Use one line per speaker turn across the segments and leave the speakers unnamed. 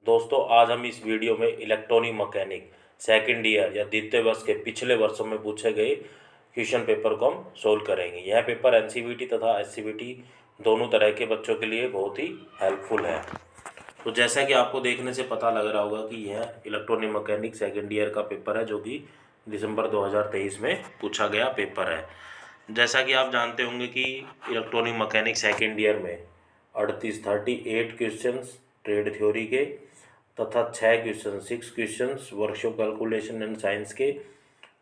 दोस्तों आज हम इस वीडियो में इलेक्ट्रॉनिक मैकेनिक सेकंड ईयर या द्वितीय वर्ष के पिछले वर्षों में पूछे गए क्वेश्चन पेपर को हम सोल्व करेंगे। यह पेपर एनसीवीटी तथा एससीवीटी दोनों तरह के बच्चों के लिए बहुत ही हेल्पफुल है। तो जैसा कि आपको देखने से पता लग रहा होगा कि यह इलेक्ट्रॉनिक मैकेनिक सेकंड ईयर का पेपर है, जो कि दिसंबर 2023 में पूछा गया पेपर है। जैसा कि आप जानते होंगे कि इलेक्ट्रॉनिक मैकेनिक सेकंड ईयर में 38 क्वेश्चन ट्रेड थ्योरी के तथा 6 question workshop calculation and science के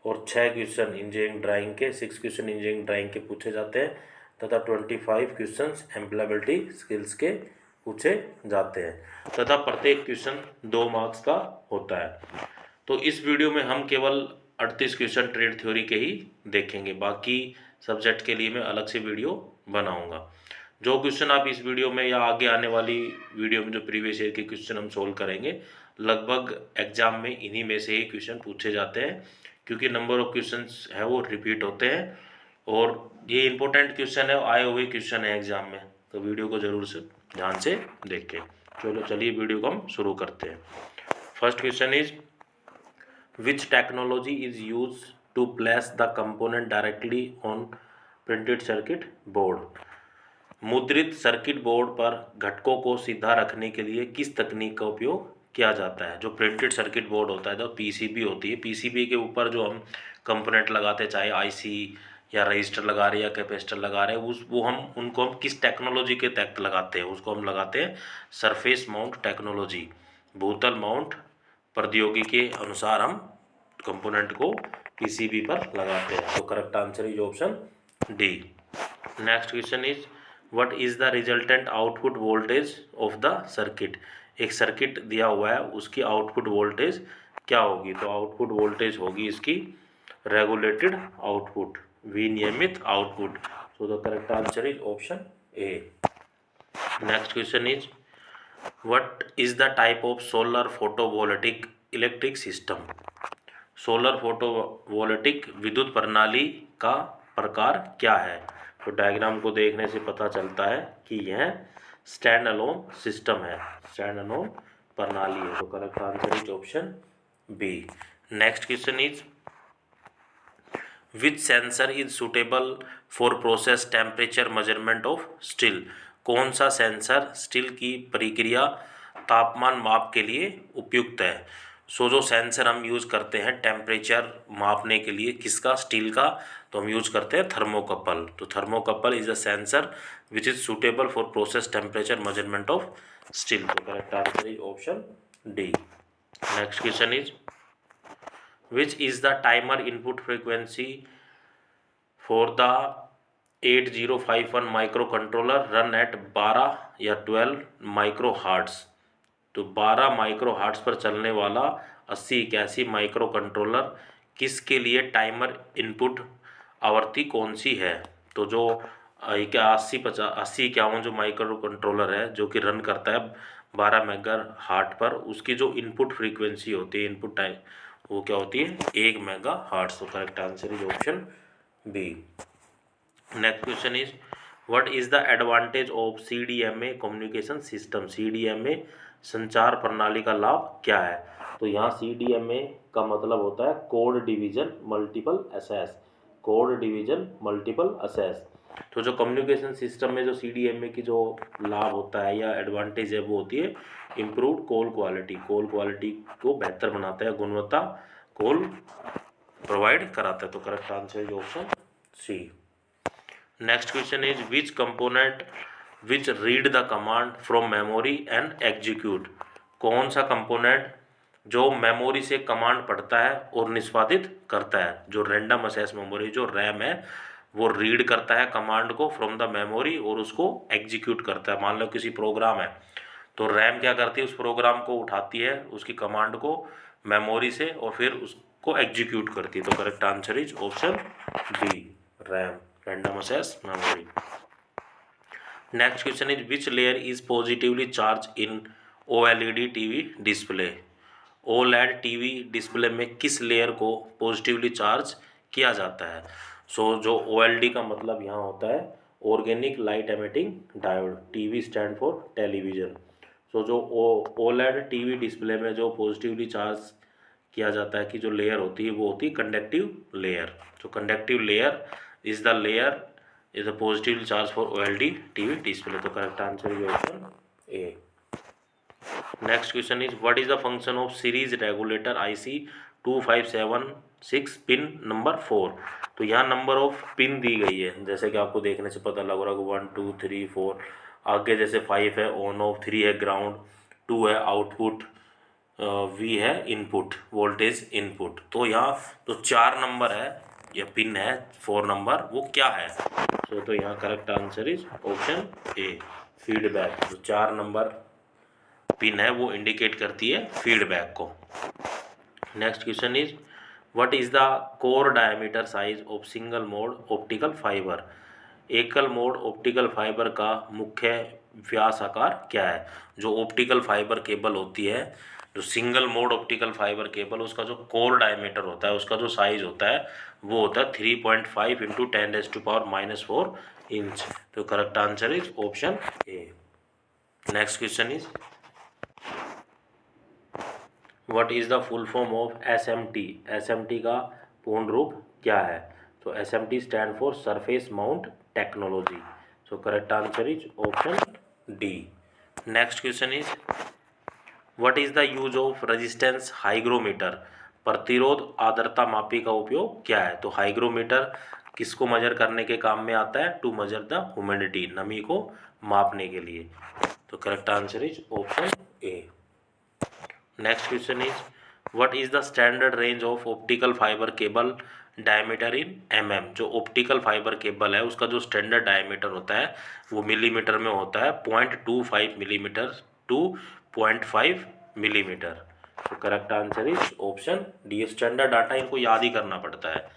और 6 क्वेश्चन इंजीनियरिंग ड्राइंग के 6 क्वेश्चन इंजीनियरिंग ड्राइंग के पूछे जाते हैं तथा 25 क्वेश्चन एम्प्लॉयबिलिटी स्किल्स के पूछे जाते हैं तथा प्रत्येक क्वेश्चन 2 मार्क्स का होता है। तो इस वीडियो में हम केवल 38 क्वेश्चन ट्रेड थ्योरी के ही देखेंगे, बाकी सब्जेक्ट के लिए मैं अलग से वीडियो बनाऊंगा। जो क्वेश्चन आप इस वीडियो में या आगे आने वाली वीडियो में जो प्रीवियस ईयर के क्वेश्चन हम सोल्व करेंगे, लगभग एग्जाम में इन्हीं में से ही क्वेश्चन पूछे जाते हैं, क्योंकि नंबर ऑफ क्वेश्चन है वो रिपीट होते हैं और ये इंपॉर्टेंट क्वेश्चन है, आए हुए क्वेश्चन है एग्जाम में। तो वीडियो को जरूर से ध्यान से देखें। चलिए वीडियो को हम शुरू करते हैं। First question is which technology is use to place the component directly on printed circuit board. मुद्रित सर्किट बोर्ड पर घटकों को सीधा रखने के लिए किस तकनीक का उपयोग किया जाता है। जो प्रिंटेड सर्किट बोर्ड होता है, जो पीसीबी होती है, पीसीबी के ऊपर जो हम कंपोनेंट लगाते हैं, चाहे आईसी या रजिस्टर लगा रहे हैं या कैपेसिटर लगा रहे हैं, उनको हम किस टेक्नोलॉजी के तहत लगाते हैं, उसको हम लगाते हैं सरफेस माउंट टेक्नोलॉजी, भूतल माउंट प्रौद्योगिकी के अनुसार हम कंपोनेंट को पीसीबी पर लगाते हैं। तो correct answer is option D. Next question is what is the resultant output voltage of the circuit. एक सर्किट दिया हुआ है, उसकी आउटपुट वोल्टेज क्या होगी। तो आउटपुट वोल्टेज होगी इसकी रेगुलेटेड आउटपुट, विनियमित output. So the correct answer is option A. Next question is what is the type of solar photovoltaic electric system. Solar photovoltaic विद्युत प्रणाली का प्रकार क्या है। तो डायग्राम को देखने से पता चलता है कि यह स्टैंड अलोन सिस्टम है, स्टैंड अलोन प्रणाली है। तो correct answer is option B. Next question is which sensor is suitable for process temperature measurement of steel. कौन सा सेंसर स्टील की प्रक्रिया तापमान माप के लिए उपयुक्त है। सो जो सेंसर हम यूज़ करते हैं टेम्परेचर मापने के लिए, किसका, स्टील का, तो हम यूज करते हैं थर्मोकपल। तो thermocouple is a sensor which is suitable for process temperature measurement of steel. तो correct answer is option D. Next question is which is the timer input frequency for the 8051 microcontroller run at 12 या 12 micro hearts. तो 12 micro hearts पर चलने वाला 8081 micro controller किसके लिए timer input आवृत्ति कौन सी है। तो जो 8051 जो माइक्रो कंट्रोलर है जो कि रन करता है 12 मेगा हार्ट पर, उसकी जो इनपुट फ्रीक्वेंसी होती है, इनपुट टाइम, वो क्या होती है, 1 मेगा हार्ट्स। तो correct answer is option B. Next question is what is the advantage of CDMA communication system. CDMA संचार प्रणाली का लाभ क्या है। तो यहाँ सीडीएमए का मतलब होता है code division multiple access, code division multiple access. तो जो कम्युनिकेशन सिस्टम में जो सीडीएमए की जो लाभ होता है या एडवांटेज है, वो होती है improved call quality. Call quality को बेहतर बनाता है, गुणवत्ता कॉल प्रोवाइड कराता है। तो correct answer is option C. Next question is which component which read the command from memory and execute. कौन सा कंपोनेंट जो मेमोरी से कमांड पढ़ता है और निष्पादित करता है। जो रैंडम एक्सेस मेमोरी, जो रैम है, वो रीड करता है कमांड को फ्रॉम द मेमोरी और उसको एग्जीक्यूट करता है। मान लो किसी प्रोग्राम है, तो रैम क्या करती है, उस प्रोग्राम को उठाती है, उसकी कमांड को मेमोरी से, और फिर उसको एग्जीक्यूट करती है। तो correct answer is option B, RAM, random access memory. Next question is which layer is positively charge in OLED TV display. OLED TV display में किस लेयर को पॉजिटिवली चार्ज किया जाता है। सो जो ओएलडी का मतलब यहाँ होता है organic light emitting diode, TV stand for television. तो जो ओलेड टीवी डिस्प्ले में जो पॉजिटिवली चार्ज किया जाता है कि जो लेयर होती है वो होती है कंडक्टिव लेयर। तो conductive layer is the layer is the positively charge for OLED TV display. तो correct answer is option A. Next question is what is the function of series regulator IC 2576 pin number 4। तो यहाँ number of pin दी गई है, जैसे कि आपको देखने से पता लग रहा है 1 2 3 4, आगे जैसे 5 है ऑन ऑफ, 3 है ग्राउंड, 2 है आउटपुट, V है इनपुट, वोल्टेज इनपुट। तो यहाँ तो 4 नंबर है या पिन है 4 नंबर, वो क्या है? तो यहाँ correct answer is option A, feedback. जो 4 नंबर पिन है वो इंडिकेट करती है फीडबैक को। Next question is what is the core diameter size of single mode optical fibre. एकल मोड ऑप्टिकल फाइबर का मुख्य व्यास आकार क्या है? जो ऑप्टिकल फाइबर केबल होती है, जो single mode optical fibre cable, उसका जो कोर डायमीटर होता है, उसका जो साइज होता है वो होता है 3.5 × 10⁻⁻⁴ इंच। तो correct answer is option A. Next question is what is the full form of SMT। SMT का पूर्ण रूप क्या है? तो SMT stand for surface mount technology. So correct answer is option D. Next question is what is the use of resistance hygrometer. प्रतिरोध आर्द्रता मापी का उपयोग क्या है? तो हाइग्रोमीटर किसको मेजर करने के काम में आता है? टू मेजर द ह्यूमिडिटी, नमी को मापने के लिए। तो correct answer is option A. Next question is what is the standard range of optical fibre cable diameter in mm। जो ऑप्टिकल फाइबर केबल है उसका जो स्टैंडर्ड डायमीटर होता है वो मिलीमीटर में होता है 0.25 मिलीमीटर टू 0.5 मिलीमीटर। तो correct answer is option D. Standard data इनको याद ही करना पड़ता है।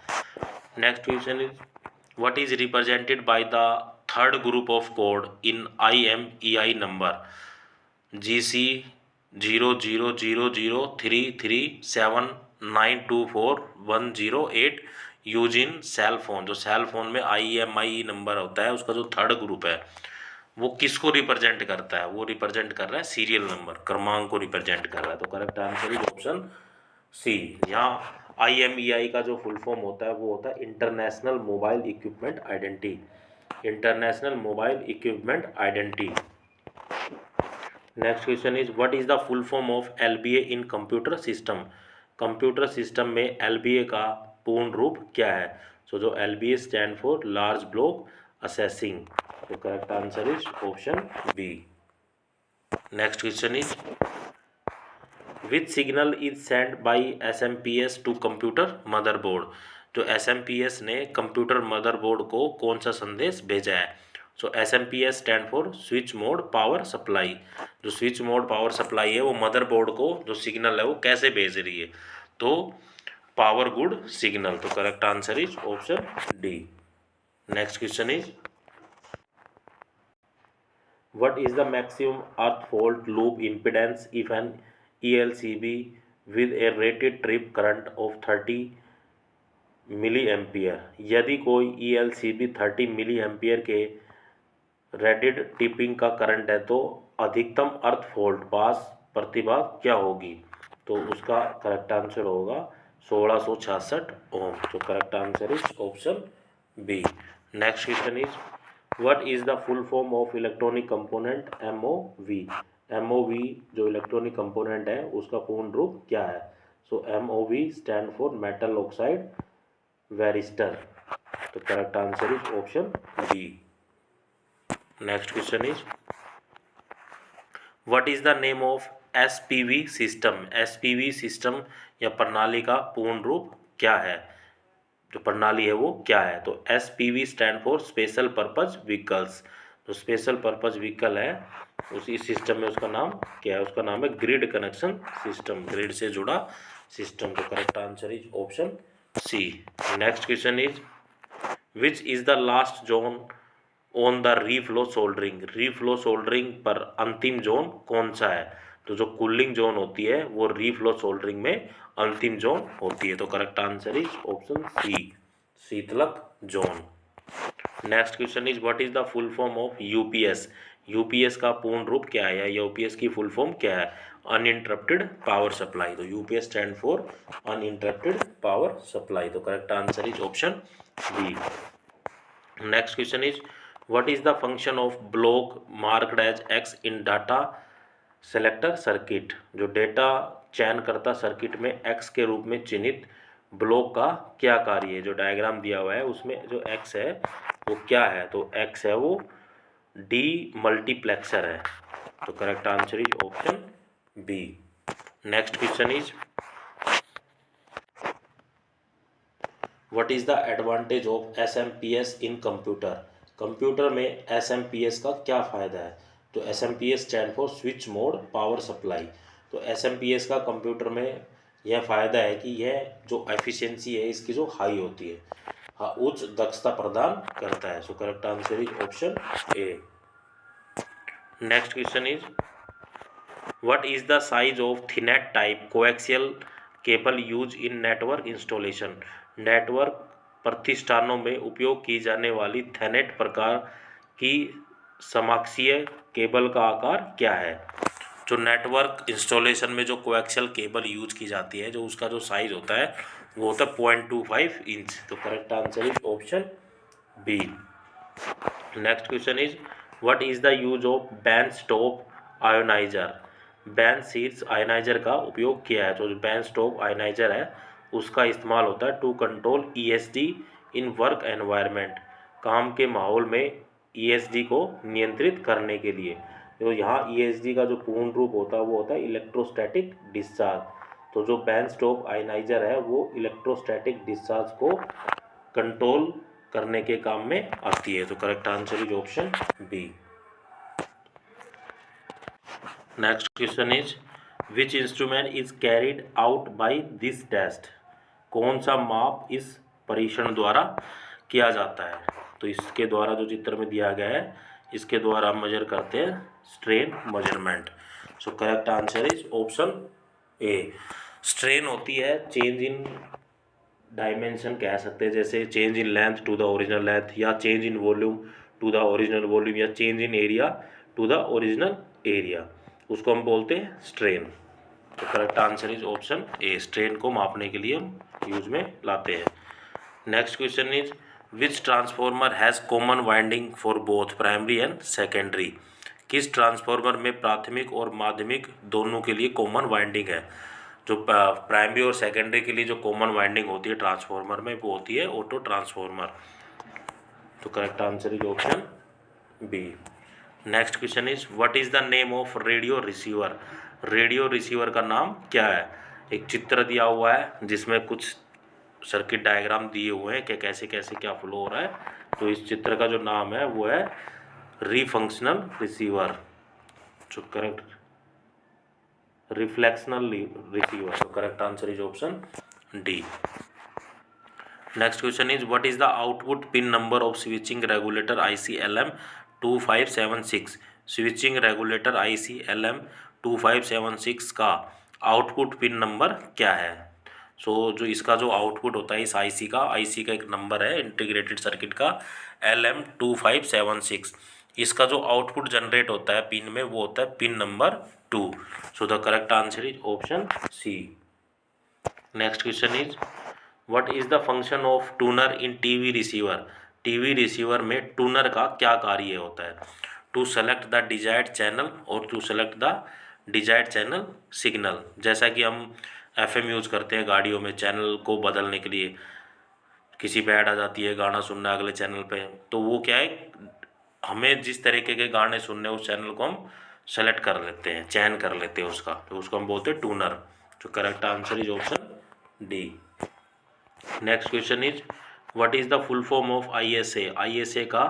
Next question is what is represented by the third group of code in IMEI number GC 000033792410 use in cell phone. जो सेल फोन में IMEI number होता है उसका जो थर्ड ग्रुप है वो किसको रिप्रेजेंट करता है? वो रिप्रेजेंट कर रहा है सीरियल नंबर, क्रमांक को रिप्रेजेंट कर रहा है। तो correct answer is option C. यहाँ IMEI का जो फुल फॉर्म होता है वो होता है international mobile equipment identity. International mobile equipment identity. Next question is what is the full form of LBA in computer system. Computer system में LBA का पूर्ण रूप क्या है? सो जो LBA stand for large block assessing. तो correct answer is option B. Next question is which signal is send by SMPS to computer motherboard. जो SMPS ने कंप्यूटर मदरबोर्ड को कौन सा संदेश भेजा है? So SMPS stand for switch mode power supply. जो स्विच मोड पावर सप्लाई है वो मदरबोर्ड को जो सिग्नल है वो कैसे भेज रही है? तो पावर गुड सिग्नल। तो correct answer is option D. Next question is what is the maximum earth fault loop impedance if an ELCB with a rated trip current of 30 milli ampere. यदि कोई ELCB 30 मिली एम्पियर के rated tipping का current है तो अधिकतम अर्थ fault पास प्रतिबाधा क्या होगी? तो उसका करेक्ट आंसर होगा 1666 ओम। तो correct answer is option B. Next question is what is the full form of electronic component MOV। MOV जो इलेक्ट्रॉनिक कंपोनेंट है उसका पूर्ण रूप क्या है? So MOV stand for metal oxide varistor. तो correct answer is option B. Next question is what is the name of SPV system. SPV system या प्रणाली का पूर्ण रूप क्या है? जो प्रणाली है वो क्या है? तो SPV stand for special purpose vehicles. जो स्पेशल पर्पज व्हीकल है उसी सिस्टम में उसका नाम क्या है? उसका नाम है ग्रिड कनेक्शन सिस्टम, ग्रिड से जुड़ा सिस्टम। तो correct answer is option C. Next question is which is the last zone on the reflow soldering. Reflow soldering पर अंतिम जोन कौन सा है? तो जो कूलिंग जोन होती है वो रीफ्लो सोल्डरिंग में अंतिम जोन होती है। तो correct answer is option C, शीतलक zone. Next question is what is the full form of UPS UPS का पूर्ण रूप क्या है या यूपीएस की फुल फॉर्म क्या है? Uninterrupted power supply. तो UPS stand for uninterrupted power supply. तो correct answer is option B. Next question is what is the function of block marked as X in data selector circuit? जो data चयनकर्ता circuit में X के रूप में चिन्हित block का क्या कार्य है? जो डायग्राम दिया हुआ है उसमें जो एक्स है वो क्या है? तो एक्स है वो डी मल्टीप्लेक्सर है। तो correct answer is option B. Next question is what is the advantage of SMPS in computer? Computer में एसएमपीएस का क्या फ़ायदा है? तो SMPS stand for switch mode power supply. तो एसएमपीएस का कंप्यूटर में यह फ़ायदा है कि यह जो एफिशिएंसी है इसकी जो हाई होती है, हाँ, उच्च दक्षता प्रदान करता है। सो correct answer is option A. Next question is what is the size of thinnet type coaxial cable use in network installation? Network प्रतिष्ठानों में उपयोग की जाने वाली थेनेट प्रकार की समाक्षीय केबल का आकार क्या है? जो नेटवर्क इंस्टॉलेशन में जो कोएक्सियल केबल यूज की जाती है, जो उसका जो साइज होता है वो होता है 0.25 इंच। तो correct answer is option B. Next question is what is the use of band stop ioniser? Band sheets ioniser का उपयोग किया है। तो जो बैंड स्टॉप आयोनाइजर है उसका इस्तेमाल होता है to control ESD in work environment. काम के माहौल में ईएसडी को नियंत्रित करने के लिए। तो यहाँ ईएसडी का जो पूर्ण रूप होता है वो होता है इलेक्ट्रोस्टैटिक डिस्चार्ज। तो जो बैंड स्टॉप आयोनाइजर है वो इलेक्ट्रोस्टैटिक डिस्चार्ज को कंट्रोल करने के काम में आती है। तो correct answer is option B. Next question is which instrument is carried out by this test? कौन सा माप इस परीक्षण द्वारा किया जाता है? तो इसके द्वारा जो चित्र में दिया गया है इसके द्वारा हम मेजर करते हैं strain measurement. So correct answer is option A. Strain होती है चेंज इन डायमेंशन कह सकते हैं, जैसे change in length to the original length, या change in volume to the original volume, या change in area to the original area, उसको हम बोलते हैं स्ट्रेन। तो correct answer is option A. Strain को मापने के लिए हम यूज में लाते हैं। Next question is which transformer has common winding for both primary and secondary? किस ट्रांसफॉर्मर में प्राथमिक और माध्यमिक दोनों के लिए कॉमन वाइंडिंग है? जो प्राइमरी और सेकेंडरी के लिए जो कॉमन वाइंडिंग होती है ट्रांसफॉर्मर में वो होती है ऑटो ट्रांसफॉर्मर। तो correct answer is option B. Next question is what is the name of radio receiver? Radio receiver का नाम क्या है? एक चित्र दिया हुआ है जिसमें कुछ सर्किट डायग्राम दिए हुए हैं कि कैसे कैसे क्या फ्लो हो रहा है। तो इस चित्र का जो नाम है वो है रीफंक्शनल रिसीवर। जो करेक्ट रिफ्लेक्शनल रिसीवर। तो correct answer is option D. Next question is what is the output pin number of switching regulator IC LM2576? Switching regulator IC LM2576 का आउटपुट पिन नंबर क्या है? जो इसका जो आउटपुट होता है इस IC का एक नंबर है इंटीग्रेटेड सर्किट का LM2576। इसका जो आउटपुट जनरेट होता है पिन में वो होता है pin number 2। So the correct answer is option C. Next question is what is the function of tuner in TV receiver? TV receiver में ट्यूनर का क्या कार्य होता है? To select the desired channel or to select the desired channel signal. जैसा कि हम FM use करते हैं गाड़ियों में चैनल को बदलने के लिए, किसी पे ऐड आ जाती है गाना सुनना अगले चैनल पे, तो वो क्या है हमें जिस तरीके के गाने सुनने उस चैनल को हम सेलेक्ट कर लेते हैं, चयन कर लेते हैं उसका, तो उसको हम बोलते हैं ट्यूनर। तो correct answer is option D. Next question is what is the full form of ISA? ISA का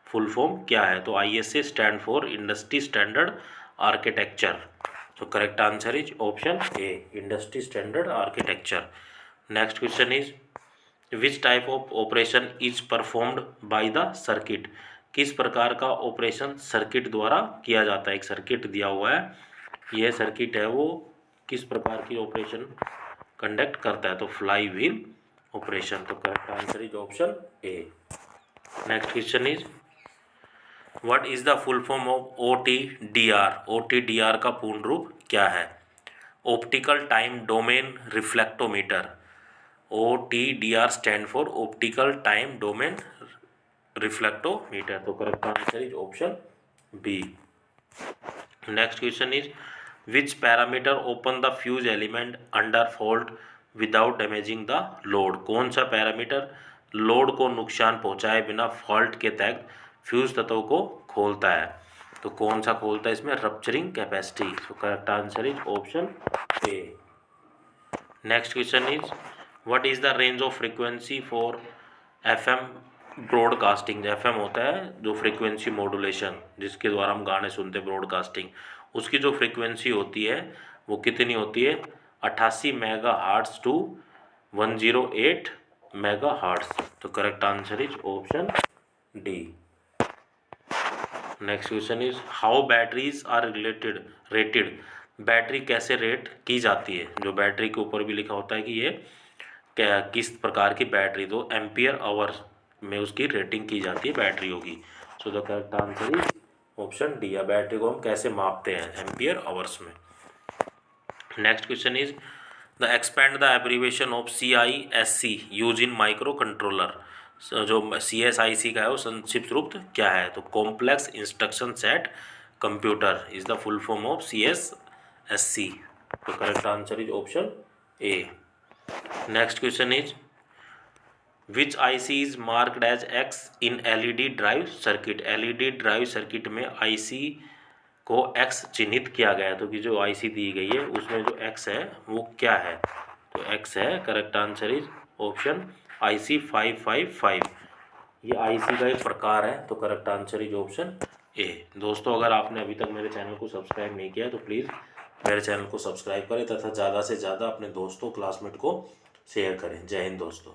फुल फॉर्म क्या है? तो ISA stand for industry standard architecture. तो correct answer is option A, industry standard architecture. Next question is which type of operation is performed by the circuit? किस प्रकार का operation circuit द्वारा किया जाता है? एक सर्किट दिया हुआ है, यह सर्किट है वो किस प्रकार की ऑपरेशन कंडक्ट करता है? तो फ्लाई व्हील ऑपरेशन। तो correct answer is option A. Next question is what is the full form of OTDR? OTDR का पूर्ण रूप क्या है? Optical time domain reflectometer. OTDR stand for optical time domain reflectometer. तो correct answer is option B. Next question is which parameter open the fuse element under fault without damaging the load? कौन सा parameter load को नुकसान पहुंचाए बिना fault के तहत fuse तत्व को खोलता है? तो कौन सा खोलता है इसमें? Rupturing capacity. तो correct answer is option A. Next question is what is the range of frequency for FM broadcasting? FM होता है जो फ्रीक्वेंसी मॉड्यूलेशन, जिसके द्वारा हम गाने सुनते हैं, ब्रॉडकास्टिंग, उसकी जो फ्रीक्वेंसी होती है वो कितनी होती है? 88 मेगाहर्ट्ज टू 108 मेगाहर्ट्ज। तो correct answer is option D. Next question is how batteries are rated? Battery कैसे रेट की जाती है? जो बैटरी के ऊपर भी लिखा होता है कि ये किस प्रकार की बैटरी, तो एम्पियर आवर में उसकी रेटिंग की जाती है बैटरियों की। सो the correct answer is option D. या बैटरी को हम कैसे मापते हैं? एम्पियर आवर्स में। Next question is the expand the abbreviation of CISC use in micro controller. जो CSIC का है वो संक्षिप्त रूप क्या है? तो complex instruction set computer is the full form of CSSC। तो correct answer is option A. Next question is which IC is marked as X in LED drive circuit? LED drive circuit में IC को X चिन्हित किया गया है। तो कि जो IC दी गई है उसमें जो X है वो क्या है? तो X है। Correct answer is option IC 555। ये IC का एक प्रकार है। तो करेक्ट आंसर इज ऑप्शन ए। दोस्तों अगर आपने अभी तक मेरे चैनल को सब्सक्राइब नहीं किया तो प्लीज़ मेरे चैनल को सब्सक्राइब करें तथा ज़्यादा से ज़्यादा अपने दोस्तों क्लासमेट को शेयर करें। जय हिंद दोस्तों।